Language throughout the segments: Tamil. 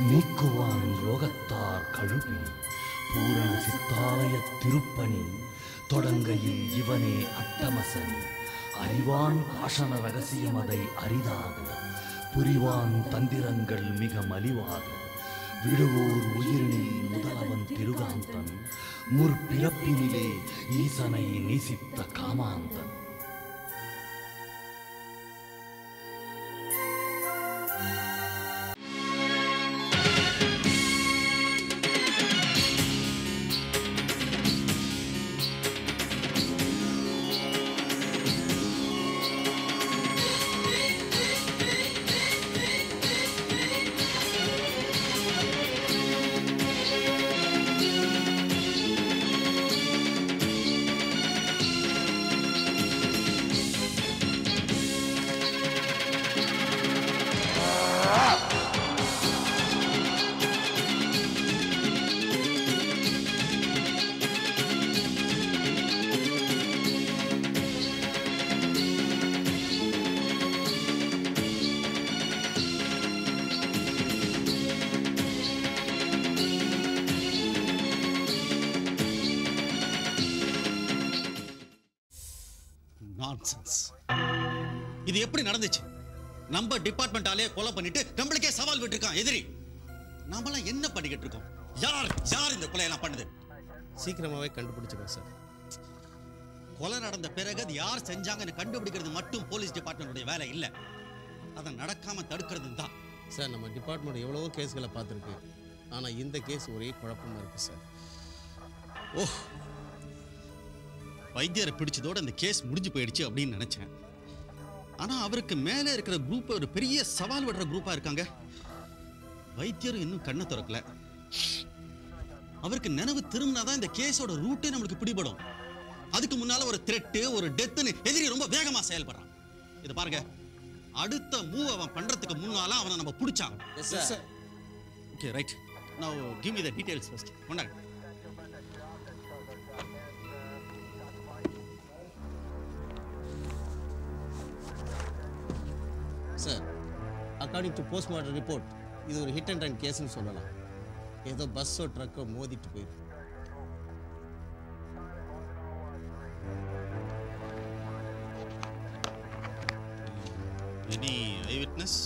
நீக்குவான் யோகத்தார் கழுவி பூரண சித்தாலய திருப்பணி தொடங்கையில் இவனே அட்டமசனி அறிவான் பாஷண ரகசியமதை அரிதாக புரிவான் தந்திரங்கள் மிக மலிவாக விடுவோர் உயிரினில் முதலவன் திருகாந்தன் முற்பிறப்பினிலே ஈசனை நேசித்த காமாந்தன். இது எப்படி நடந்துச்சு? நம்ம டிபார்ட்மெண்டாலே கொலை பண்ணிட்டு நம்மளுக்கே சவால் விட்டுருக்கான் எதிரி. நாமெல்லாம் என்ன பண்ணிக்கிட்டு இருக்கோம்? யார் இந்த கொலையெல்லாம் பண்ணுது? சீக்கிரமாவே கண்டுபிடிச்சிருக்கோம் சார். கொலை நடந்த பிறகு அது யார் செஞ்சாங்கன்னு கண்டுபிடிக்கிறது மட்டும் போலீஸ் டிபார்ட்மெண்ட்டுடைய வேலை இல்லை, அதை நடக்காம தடுக்கிறது தான் சார். நம்ம டிபார்ட்மெண்ட் எவ்வளவோ கேஸ்களை பார்த்துருக்கு, ஆனால் இந்த கேஸ் ஒரே குழப்பமா இருக்கு சார். ஓஹ், வைத்தியரை பிடிச்சதோட அந்த கேஸ் முடிஞ்சு போயிடுச்சு அப்படின்னு நினைச்சேன். ஆனா அவருக்கு மேலே இருக்கிற குரூப் ஒரு பெரிய சவால் விடுற குரூப்பா இருக்காங்க. வைத்தியரும் இன்னும் கண்ணை திறக்கல. அவருக்கு நினைவு திரும்பினாதான் இந்த கேஸோட ரூட்டே நம்மளுக்கு பிடிபடும். அதுக்கு முன்னால ஒரு த்ரெட்டு ஒரு டெத்துன்னு எதிரி ரொம்ப வேகமா செயல்படுறான். இது பாருங்க, அடுத்த மூவ் அவன் பண்றதுக்கு முன்னால அவனை நம்ம பிடிச்சாங்க. Okay right, now give me the details first. கொண்டாங்க. Sir, according to postmortem report இது ஒரு ஹிட் அண்ட் ரன் கேஸ்னு சொல்லலாம். ஏதோ பஸ்ஸோ ட்ரக்கோ மோதிட்டு போயிருக்கு. எனி ஐ விட்னஸ்?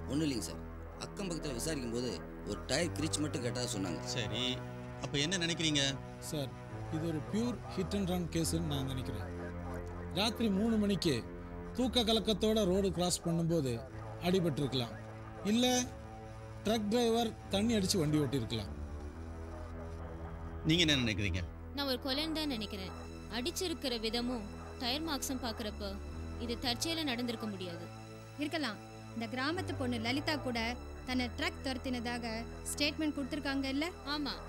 ஒன்றும் இல்லைங்க சார். அக்கம் பக்கத்தில் விசாரிக்கும் போது ஒரு டயர் கிரிச் மட்டும் கேட்டதாக சொன்னாங்க. சரி, அப்போ என்ன நினைக்கிறீங்க? சார், இது ஒரு பியூர் ஹிட் அண்ட் ரன் கேஸ்ன்னு நான் நினைக்கிறேன். ராத்திரி 3 மணிக்கு தூக்க கலக்கத்தோட ரோடு கிராஸ் பண்ணும்போது அடிபட்டிருக்கலாம், இல்லை ட்ரக் டிரைவர் தண்ணி அடித்து வண்டி ஓட்டியிருக்கலாம். நீங்கள் என்ன நினைக்கிறீங்க? நான் ஒரு கொலைன்னு தான் நினைக்கிறேன். அடிச்சிருக்கிற விதமும் டயர் மார்க்ஸும் பார்க்குறப்ப இது தற்செயல நடந்திருக்க முடியாது. இருக்கலாம். இந்த கிராமத்து பொண்ணு லலிதா கூட தன்னை ட்ரக் துரத்தினதாக ஸ்டேட்மெண்ட் கொடுத்துருக்காங்க இல்லை? ஆமாம்,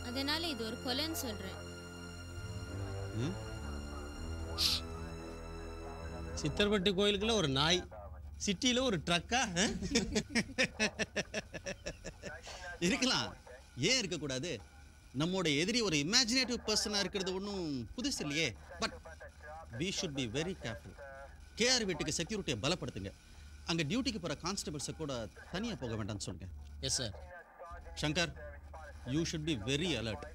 அதனால இது ஒரு கொலைன்னு சொல்கிறேன். சித்தர்பட்டி கோயிலுக்குள்ள ஒரு நாய், சிட்டியில ஒரு ட்ரக்கா இருக்கலாம். ஏன் இருக்கக்கூடாது? நம்மோட எதிரி ஒரு இமேஜினேட்டிவ் பர்சனாக இருக்கிறது ஒன்றும் புதுசு இல்லையே. But we should be very careful. K R வீட்டுக்கு செக்யூரிட்டியை பலப்படுத்துங்க. அங்கே டியூட்டிக்கு போகிற கான்ஸ்டபிள்ஸை கூட தனியாக போக வேண்டாம்னு சொல்லுங்க. Yes sir. Shankar, you should be very alert.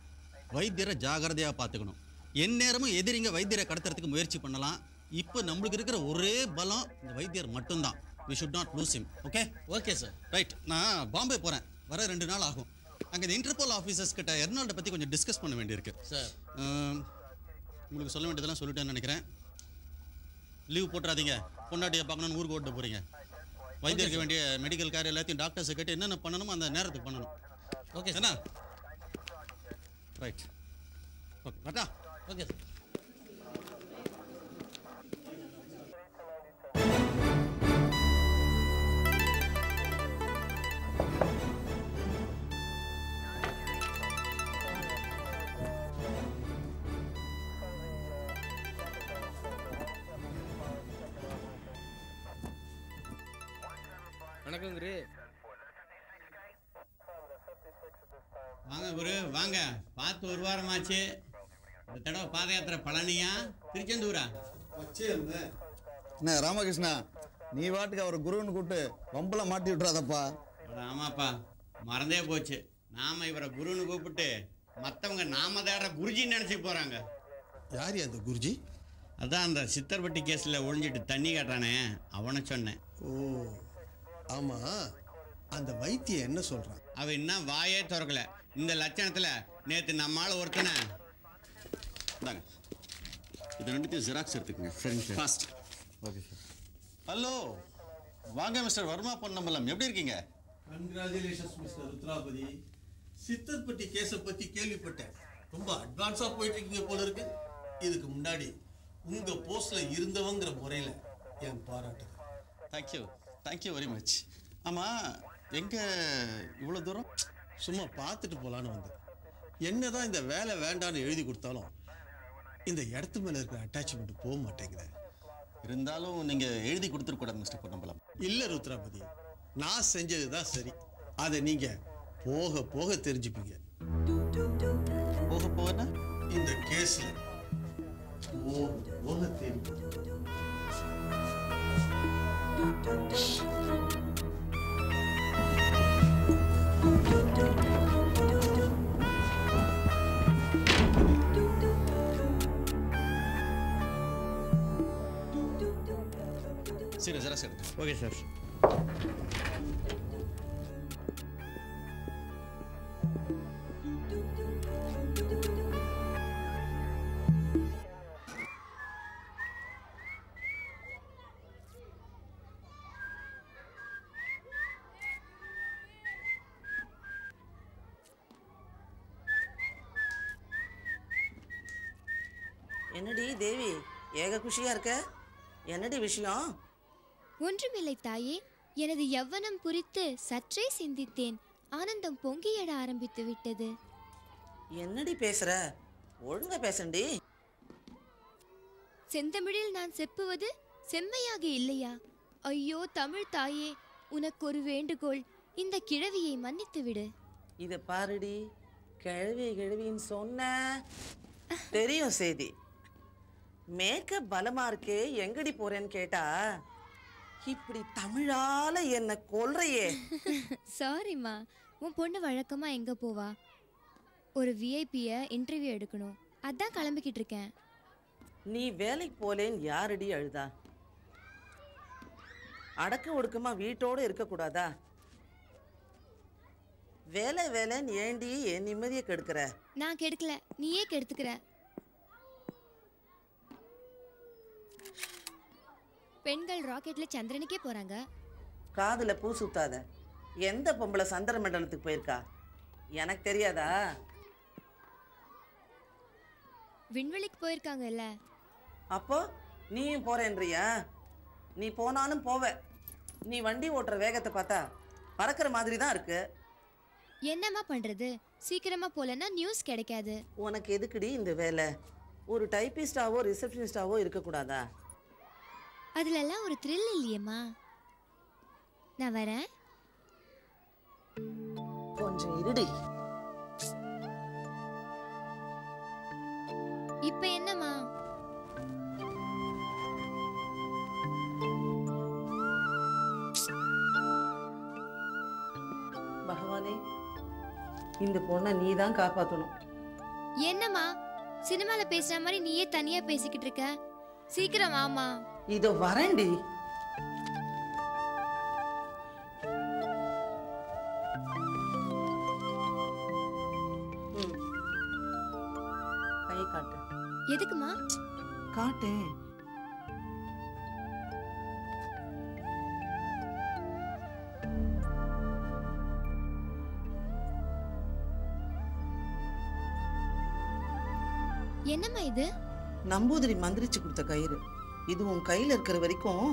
வைத்தியரை ஜாகிரதையாக பார்த்துக்கணும். எந்நேரமும் எதிரிங்க வைத்தியரை கடத்துறதுக்கு முயற்சி பண்ணலாம். இப்போ நம்மளுக்கு இருக்கிற ஒரே பலம் இந்த வைத்தியர் மட்டும்தான். We should not lose him. Okay? Okay sir. Right, நான் பாம்பே போகிறேன். வர 2 நாள் ஆகும். அங்கே இந்த இன்டர்போல் ஆஃபீஸர்ஸ் கிட்ட எர்னால்டை பற்றி கொஞ்சம் டிஸ்கஸ் பண்ண வேண்டியிருக்கு சார். உங்களுக்கு சொல்ல வேண்டியதெல்லாம் சொல்லிட்டேன்னு நினைக்கிறேன். லீவ் போட்டுறாதீங்க. பொண்டாட்டியை பார்க்கணுன்னு ஊருக்கு ஓட்டு போகிறீங்க. வைத்தியருக்கு வேண்டிய மெடிக்கல் கேர் எல்லாத்தையும் டாக்டர்ஸை கேட்டு என்னென்ன பண்ணணுமோ அந்த நேரத்துக்கு பண்ணணும். ஓகே என்ன? Right. Okay tata. Okay sir. வணக்கம் குரு. வாங்க குரு வாங்க. பார்த்து 1 வாரமாச்சு. இந்த தடவை பாத யாத்திரை பழனியா திருச்செந்தூரா? என்ன ராமகிருஷ்ணா, நீ வாட்டுக்கு அவர் குருன்னு கூப்பிட்டு ரொம்பல மாட்டி விட்டுறாதப்பா. ஆமாப்பா, மறந்தே போச்சு. நாம இவரை குருன்னு கூப்பிட்டு மற்றவங்க நாம தேடுற குருஜின்னு நினச்சி போகிறாங்க. யார் அந்த குருஜி? அதான் அந்த சித்தர்பட்டி கேஸில் ஒழிஞ்சிட்டு தண்ணி காட்டானே, அவனை சொன்னேன். ஓ ஆமாம், அந்த வைத்தியம் என்ன சொல்கிறான்? அவன் இன்னும் வாயே திறக்கல. இந்த லட்சணத்தில் நேற்று நம்மால் ஒருத்தனை. இந்தாங்க, இது ரெண்டுத்தையும் ஜெராக்ஸ் எடுத்துக்கங்க. சரிங்க sir. Fast. Okay sir. Hello, வாங்க மிஸ்டர் வர்மா பொன்னம்பலம், எப்படி இருக்கீங்க? Congratulations mister ருத்ராபதி. சித்தர்பட்டி கேஸை பற்றி கேள்விப்பட்டேன். ரொம்ப அட்வான்ஸாக போயிட்டு இருக்கீங்க போல இருக்கு. இதுக்கு முன்னாடி உங்கள் போஸ்டில் இருந்தவங்கிற முறையில் என் பாராட்டு. Thank you very much. ஆமாம், எங்கே இவ்வளோ தூரம்? சும்மா பார்த்துட்டு போகலான்னு வந்தேன். என்னதான் இந்த வேலை வேண்டான்னு எழுதி கொடுத்தாலும் இந்த இடத்து மேலே இருக்கிற அட்டாச்மெண்ட் போக மாட்டேங்குது. இருந்தாலும் நீங்கள் எழுதி கொடுத்துருக்கூடாது மிஸ்டர் பொன்னம்பலம். இல்லை ருத்ராபதி, நான் செஞ்சது தான் சரி. அதை நீங்கள் போக போக தெரிஞ்சுப்பீங்க. போக போகனா இந்த கேஸில் போக போக தெரியும். சரி, ஜெராக்ஸ் எடுத்து. Okay sir. என்னடி தேவி, ஏக குஷியா இருக்க? என்னடி விஷயம்? ஒன்றுமில்லை தாயே, எனது யவ்வனம் குறித்து சற்றே சிந்தித்தேன். ஆனந்தம் பொங்கி எழ ஆரம்பித்து விட்டது. என்னடி பேசுற? ஒழுங்கா பேசண்டி. செந்தமிழில் நான் செப்புவது செம்மையாக இல்லையா? ஐயோ தமிழ் தாயே, உனக்கு ஒரு வேண்டுகோள், இந்த கிழவியை மன்னித்து விடு. இத பாருடி, கிழவின்னு சொன்ன தெரியும் செய்தி. மேக்கப் பலமா இருக்கே, எங்கடி போறேன்னு கேட்டா இப்படி தமிழால என்ன கொல்றையே. சாரிம்மா, உன் பொண்ணு வழக்கமா எங்க போவா? ஒரு விஐபியை இன்டர்வியூ எடுக்கணும், அதான் கிளம்பிக்கிட்டு இருக்கேன். நீ வேலைக்கு போலேன்னு யாரடி அழுதா? அடக்க ஒடுக்கமா வீட்டோடு இருக்கக்கூடாதா? வேலைன்னு ஏண்டி என் நிம்மதியை கெடுக்கிற? நான் கெடுக்கல, நீயே கெடுத்துக்கிற. பெண்கள் ராக்கெட்ல சந்திரனுக்கே போறாங்க. காதுல பூ சுத்தாத. எந்த பொம்பளை சந்திர மண்டலத்துக்கு போயிருக்கா? எனக்கு தெரியாதா? விண்வெளிக்கு போயிருக்காங்கல்ல. அப்போ நீயும் போறேன்றியா? நீ போனாலும் போவ. நீ வண்டி ஓட்டுற வேகத்தை பார்த்தா பறக்கிற மாதிரி தான் இருக்கு. என்னம்மா பண்றது, சீக்கிரமா போலன்னா நியூஸ் கிடைக்காது. உனக்கு எதுக்குடி இந்த வேலை? ஒரு டைப்பிஸ்டாவோ ரிசப்ஷனிஸ்டாவோ இருக்கக்கூடாதா? அதுலெல்லாம் ஒரு த்ரில் இல்லையம்மா. நான் வரேன். கொஞ்சம் இருடி. இப்ப என்னம்மா? பகவானே, இந்த பொண்ணை நீ தான் காப்பாற்றணும். என்னம்மா சினிமால பேசுற மாதிரி நீயே தனியா பேசிக்கிட்டு இருக்க? சீக்கிரம் வாமா. இதோ வரேன்டி. கை காட்டு. எதுக்குமா? காட்டு. என்னம்மா இது? நம்பூதிரி மந்திரிச்சு கொடுத்த கயிறு. இது உன் கையில இருக்கிற வரைக்கும்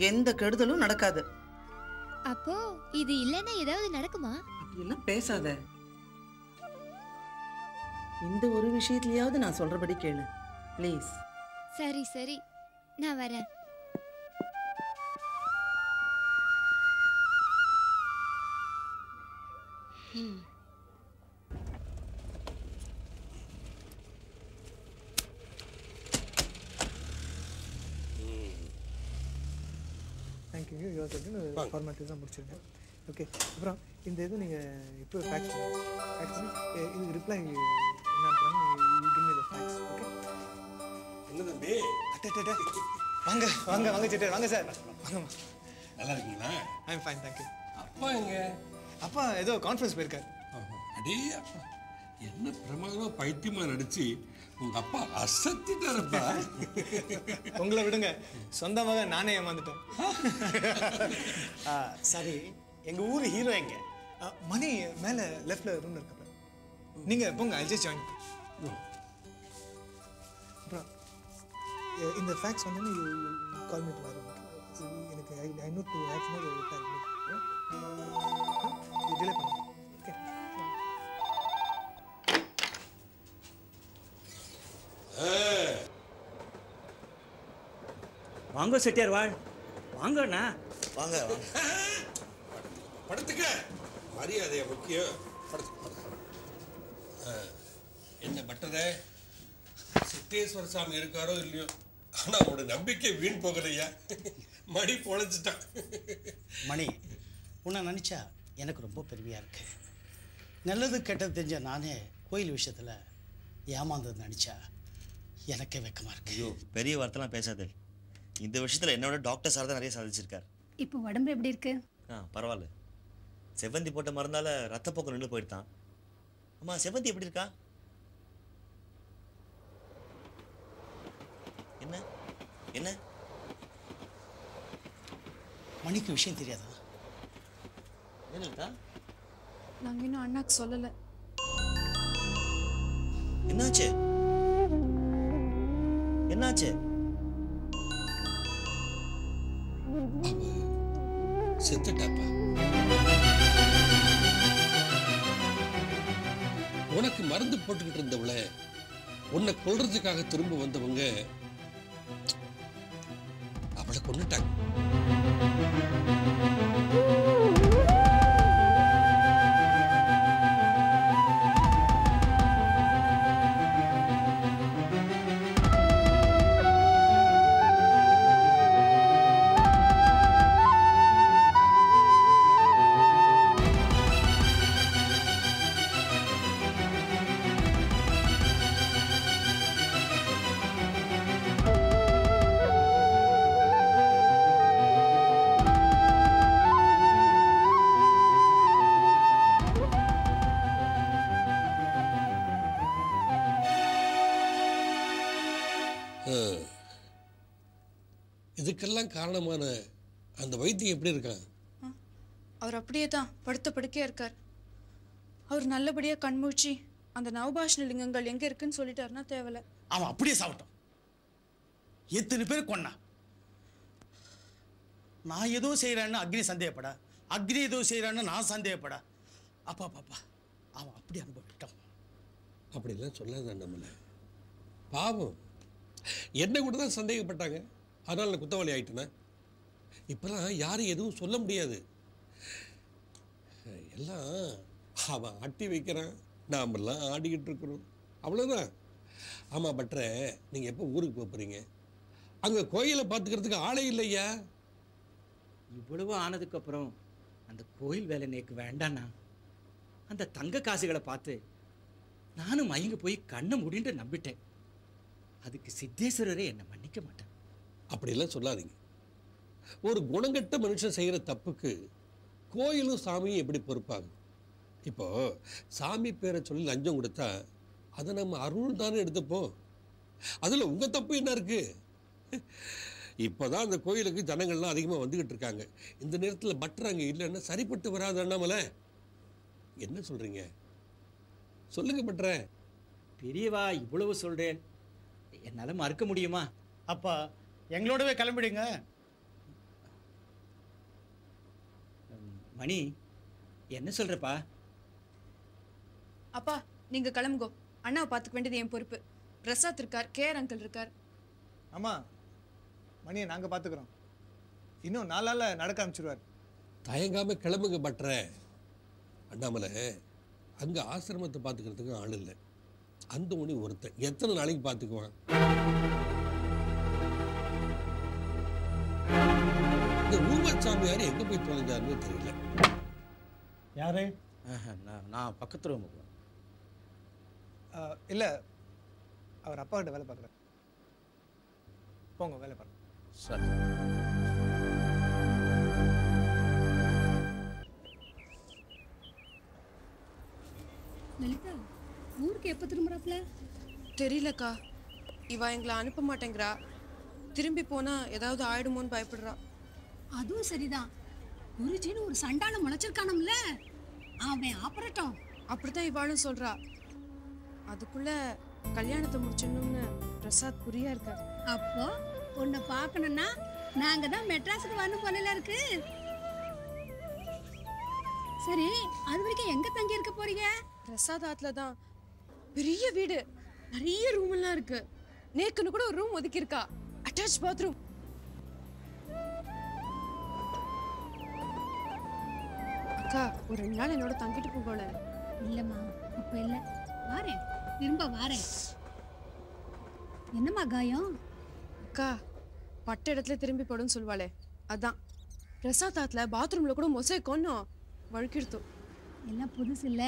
எந்த கெடுதலும் நடக்காது. அப்போ இது இல்லைன்னா ஏதாவது நடக்குமா? அப்படியெல்லாம் பேசாத. இந்த ஒரு விஷயத்துலயாவது நான் சொல்றபடி கேளு ப்ளீஸ். சரி சரி, நான் வரேன். தேங்க்யூ. யோசிச்சு ஃபார்மாலிட்டிஸ் தான் முடிச்சிருக்கேன். ஓகே. அப்புறம் இந்த இது நீங்கள் இப்போ ஃபேக்ஸ் பண்ணி இதுக்கு ரிப்ளை என்னன்றாங்க, give me the fax. Okay. என்ன தம்பி? அட்டா வாங்க வாங்க வாங்க சேட்டர், வாங்க சார், வாங்கம்மா. நல்லா இருக்கீங்களா? I am fine, thank you. அப்பா எங்க? அப்பா ஏதோ கான்ஃபரன்ஸ் போயிருக்காரு. அடே அப்பா, என்ன பிரமாதமா பைத்தியமா நடிச்சு உங்க அப்பா அசத்திட்டாருப்பா. உங்களை விடுங்க, சொந்தமாக நானே ஏமாந்துட்டேன். சரி, எங்க ஊர் ஹீரோ எங்க? மணி மேலே லெஃப்ட்ல ரூம்ல இருக்க. நீங்க போங்க, ஐ ஜஸ்ட் ஜாயின். அப்புறம் இந்த ஃபேக்ஸ் வந்து கால் மீ டுமாரோ. எனக்கு I need to have more time. Delay பண்ணுங்க. ஓகே. வாங்க செட்டியார் வாழ், வாங்கண்ணா. வாங்க படுத்துக்க, மரியாதையா முக்கியம். என்ன பட்டதே, சித்தேஸ்வர சாமி இருக்காரோ இல்லையோ, ஆனா அவனோட நம்பிக்கை வீண் போகலையா. மணி பொழைச்சிட்டான். மணி, உன்னை நினச்சா எனக்கு ரொம்ப பெருமையாக இருக்கு. நல்லது கெட்டது தெரிஞ்ச நானே கோயில் விஷயத்தில் ஏமாந்தது நினச்சா எனக்கே வெக்கமாக இருக்கு. ஐயோ, பெரிய வார்த்தைலாம் பேசாதே. இந்த விஷயத்தில் என்னோட டாக்டர் சார் தான் நிறைய சாதிச்சிருக்கார். இப்போ உடம்பு எப்படி இருக்கு? பரவாயில்ல. செவ்வந்தி போட்ட மருந்தால ரத்தப்போக்கு நின்று போயிட்டான். அம்மா, செவ்வந்தி எப்படி இருக்கா? என்ன என்ன மணிக்கு விஷயம் தெரியாதா? என்னக்கா? நாங்க இன்னும் அண்ணாக்கு சொல்லல. என்னாச்சு? என்னாச்சு? செத்துட்டாப்பா. உனக்கு மருந்து போட்டுக்கிட்டு இருந்தவள உன்னை கொல்றதுக்காக திரும்ப வந்தவங்க அவளை கொன்னுட்டாங்க. இதுக்கெல்லாம் காரணமான அந்த வைத்தியம் எப்படி இருக்கான்? அவர் அப்படியே தான் படுத்த படுக்கையா இருக்கார். அவர் நல்லபடியா கண்மூச்சி அந்த நவபாஷண லிங்கங்கள் எங்க இருக்குன்னு சொல்லிட்டாருன்னா தேவல. அவன் அப்படியே சாப்பிட்டான். எத்தனை பேர் கொன்னா? நான் ஏதோ செய்யறேன்னு அக்னி சந்தேகப்படா, அக்னி ஏதோ செய்யறான்னு நான் சந்தேகப்படா. அப்பா பாப்பா, அவன் அப்படி அனுபவிட்டான். அப்படிலாம் சொல்லாத நம்மள. பாவம், என்ன கூட தான் சந்தேகப்பட்டாங்க, அதனால நான் குத்தவாளி ஆயிட்டேன். இப்பெல்லாம் யாரும் எதுவும் சொல்ல முடியாது. எல்லாம் அவன் ஆட்டி வைக்கிறான், நாமெல்லாம் ஆடிக்கிட்டு இருக்கிறோம், அவ்வளோதான். ஆமாம் பட்ற, நீங்கள் எப்போ ஊருக்கு போகிறீங்க? அங்கே கோயிலை பார்த்துக்கிறதுக்கு ஆளே இல்லையா? இவ்வளவு ஆனதுக்கப்புறம் அந்த கோயில் வேலை எனக்கு வேண்டாண்ணா. அந்த தங்க காசுகளை பார்த்து நானும் மயங்க போய் கண்ணை முடிண்டு நம்பிட்டேன். அதுக்கு சித்தேஸ்வரரே என்னை மன்னிக்க மாட்டேன். அப்படிலாம் சொல்லாதீங்க. ஒரு குணங்கட்ட மனுஷன் செய்கிற தப்புக்கு கோயிலும் சாமியும் எப்படி பொறுப்பாகும்? இப்போ சாமி பேரை சொல்லி லஞ்சம் கொடுத்தா அதை நம்ம அருள் தானே எடுத்துப்போம். அதில் உங்கள் தப்பு என்ன இருக்கு? இப்போதான் அந்த கோயிலுக்கு ஜனங்கள்லாம் அதிகமாக வந்துக்கிட்டு இருக்காங்க. இந்த நேரத்தில் பட்டர் அங்கே இல்லைன்னா சரிப்பட்டு வராது. அண்ணாமலை, என்ன சொல்கிறீங்க? சொல்லுங்க பட்ற. பெரியவா இவ்வளவு சொல்கிறேன், என்னால் மறுக்க முடியுமா? அப்பா எங்களோடவே கிளம்பிடுங்க. மணி, என்ன சொல்கிறப்பா? அப்பா நீங்க கிளம்புங்கோ. அண்ணாவை பார்த்துக்க வேண்டியது என் பொறுப்பு. பிரசாத் இருக்கார், கேஆர் அங்கிள் இருக்கார். ஆமாம், மணியை நாங்கள் பார்த்துக்குறோம். இன்னும் 4 நாளில் நடக்க ஆரம்பிச்சிருவார். தயங்காமல் கிளம்புங்க பட்ற. அண்ணாமலை, அங்கே ஆசிரமத்தை பார்த்துக்கிறதுக்கு ஆள் இல்லை. அந்த மணி ஒருத்தன் எத்தனை நாளைக்கு பார்த்துக்குவான்? இந்த ஊர்வச்சாமியார் எங்கே போய் தொலைஞ்சாருன்னு தெரியல. யாரு? நான் பக்கத்து ரூமுக்கு. இல்லை, அவர் அப்பா கிட்ட வேலை பார்க்குறாரு. போங்க வேலை பாருங்க. சரி. லலிதா, ஊருக்கு எப்போ திரும்புறாப்ல? தெரியலக்கா. இவ எங்களை அனுப்ப மாட்டேங்கிறா. திரும்பி போனா ஏதாவது ஆயிடுமோன்னு பயப்படுறா. அதுவும் சரிதான். குருஜின்னு ஒரு சண்டாளம் முளைச்சிருக்கானம்ல, அவன் ஆப்பரட்டும். அப்படிதான் இவாளும் சொல்றா. அதுக்குள்ள கல்யாணத்தை முடிச்சிடணும்னு பிரசாத் குறியா இருக்காரு. அப்போ உன்னை பார்க்கணும்னா நாங்க தான் மெட்ராஸுக்கு வரணும் போல இருக்கு. சரி, அது வரைக்கும் எங்க தங்கி இருக்க போறீங்க? பிரசாத் ஆத்துல தான். பெரிய வீடு, நிறைய ரூம் எல்லாம் இருக்கு. நேக்குன்னு கூட ஒரு ரூம் ஒதுக்கி இருக்கா, அட்டாச் பாத்ரூம். அக்கா, ஒரு 2 நாள் என்னோட தங்கிட்டு போகல. இல்லம்மா, இப்ப இல்ல, வாரேன், திரும்ப வாரேன். என்னம்மா காயம்? அக்கா, பட்ட இடத்துல திரும்பி போடுன்னு சொல்லுவாளே, அதான். பிரசாத் ஆத்துல பாத்ரூம்ல கூட மொசை கொன்னோம், வழுக்கிடுத்து. எல்லாம் புதுசு இல்ல,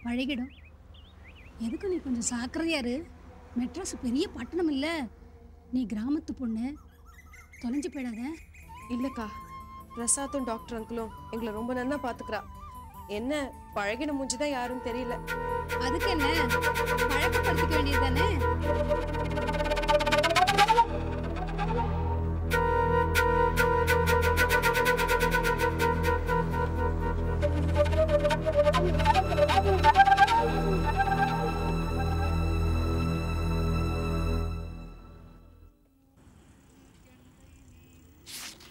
பழகிடும். எதுக்கு நீ கொஞ்சம் சாக்கிரதையா இரு. மெட்ராஸ் பெரிய பட்டணம் இல்ல, நீ கிராமத்து பொண்ணு, தொலைஞ்சு போயிடாத. இல்லக்கா, பிரசாத்தும் டாக்டர் அங்கிளும் எங்களை ரொம்ப நல்லா பாத்துக்கிறா. என்ன பழகின மூஞ்சிதான் யாரும் தெரியல. அதுக்கு என்ன, பழக்கப்படுத்திக்க வேண்டியதுதானே.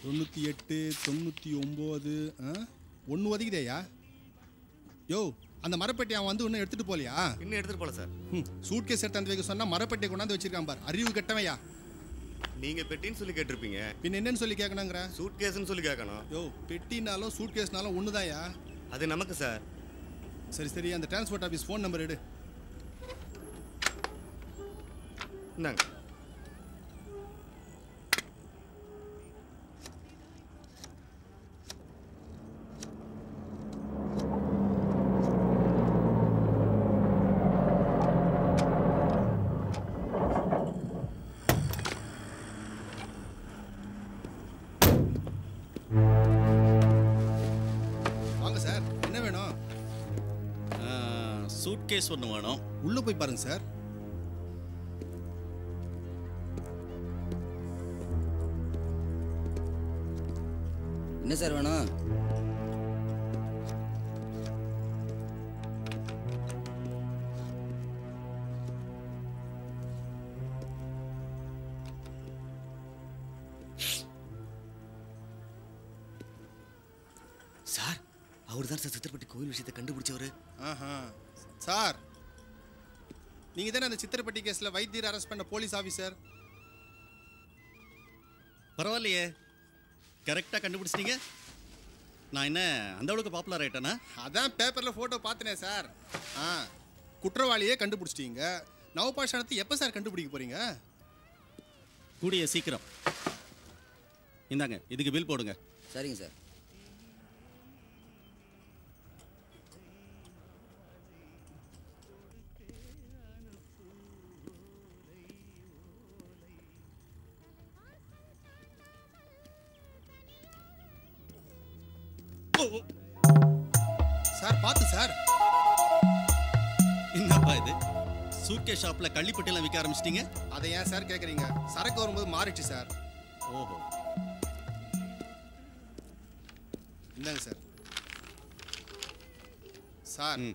தொண்ணூற்றி 99 ஒன்று ஒதுக்குதேயா? யோ, அந்த மரப்பெட்டி அவன் வந்து இன்னும் எடுத்துட்டு போலியா? இன்னும் எடுத்துட்டு போல சார். சூட் கேஸ் எடுத்து வைக்க சொன்னா மரப்பெட்டியை கொண்டாந்து வச்சிருக்கான் பார், அறிவு கெட்டவையா. நீங்க பெட்டின்னு சொல்லி கேட்டிருப்பீங்க. பின் என்னன்னு சொல்லி கேட்கணுங்கிற? சூட் கேஸ்ன்னு சொல்லி கேட்கணும். யோ, பெட்டினாலும் சூட் கேஸ்னாலும் ஒண்ணுதாயா? அது நமக்கு சார். சரி சரி, அந்த டிரான்ஸ்போர்ட் ஆஃபீஸ் ஃபோன் நம்பர் எடு. இந்தாங்க. சூட் கேஸ் ஒன்று வேணும். உள்ள போய் பாருங்க சார். என்ன சார் வேணும்? சார், அவர் தான் சார் சித்தர்பட்டி கோயில் விஷயத்தை கண்டுபிடிச்சவரு. சார், நீங்க தானே அந்த சித்திரப்பட்டி கேஸ்ல வைத்தியர் அரெஸ்ட் பண்ண போலீஸ் ஆபீசர்? பரவாயில்லையே, கரெக்டா கண்டுபிடிச்சிட்டீங்க. நான் என்ன அந்த அளவுக்கு பாப்புலர் ஆயிட்டேனா? அதான் பேப்பர்ல போட்டோ பார்த்தனே சார். குற்றவாளியே கண்டுபிடிச்சிட்டீங்க. நவபாஷாணத்தை எப்ப சார் கண்டுபிடிக்க போறீங்க? கூடிய சீக்கிரம். இந்தாங்க, இதுக்கு பில் போடுங்க. சரிங்க சார். சார் பார்த்து சார். என்னப்பா இது, சூட்கேஸ் ஷாப்ல கள்ளிப்பட்டியெல்லாம் விற்க ஆரம்பிச்சிட்டீங்க? அதை ஏன் சார் கேட்குறீங்க? சரக்கு வரும்போது மாறிடுச்சு சார். ஓஹோ, இந்தாங்க சார். சார்,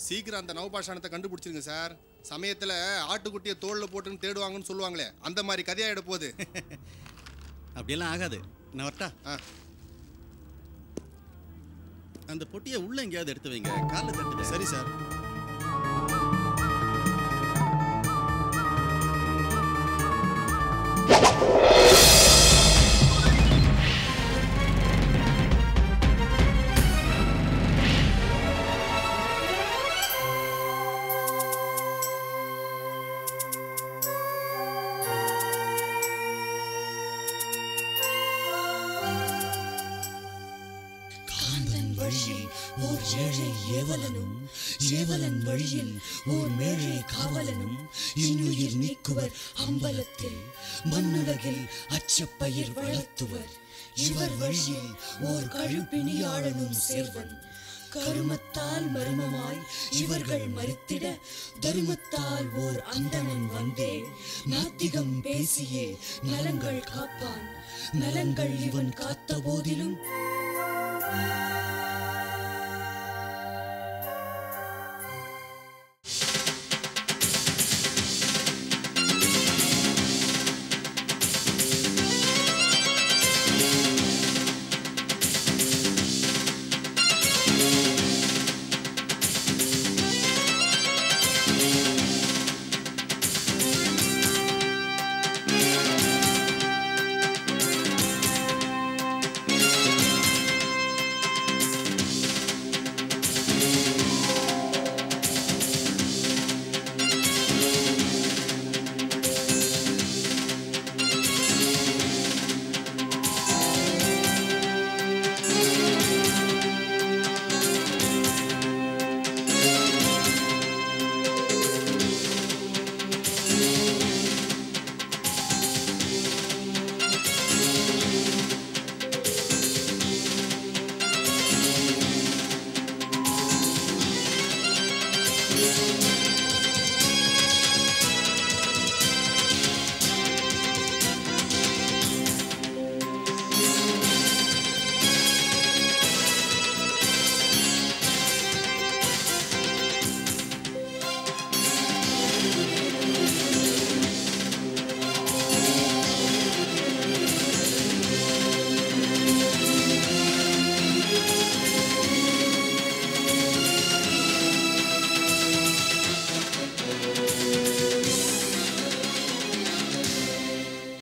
சீக்கிரம் அந்த நவபாஷாணத்தை கண்டுபிடிச்சிருங்க சார். சமயத்தில் ஆட்டுக்குட்டியை தோளில் போட்டுன்னு தேடுவாங்கன்னு சொல்லுவாங்களே, அந்த மாதிரி கதையாயிட போகுது. அப்படியெல்லாம் ஆகாது. நான் வரட்டா? அந்த பொட்டியை உள்ள எங்கேயாவது எடுத்து வைங்க, காலை தட்டுது. சரி சார். ஓர் ஏழை ஏவலனும் ஏவலன் வழியில் ஓர் மேழை காவலனும் இன்னுயிர் நீக்குவர் அம்பலத்தில் மண்ணுலகில் அச்சப்பயிர் வளர்த்துவர் இவர் வழியில் ஓர் கழுப்பிணியாளனும் சேர்வன் கருமத்தால் மர்மமாய் இவர்கள் மறித்திட தருமத்தால் ஓர் அந்தணன் வந்தே நாத்திகம் பேசியே நலங்கள் காப்பான் நலங்கள் இவன் காத்த போதிலும்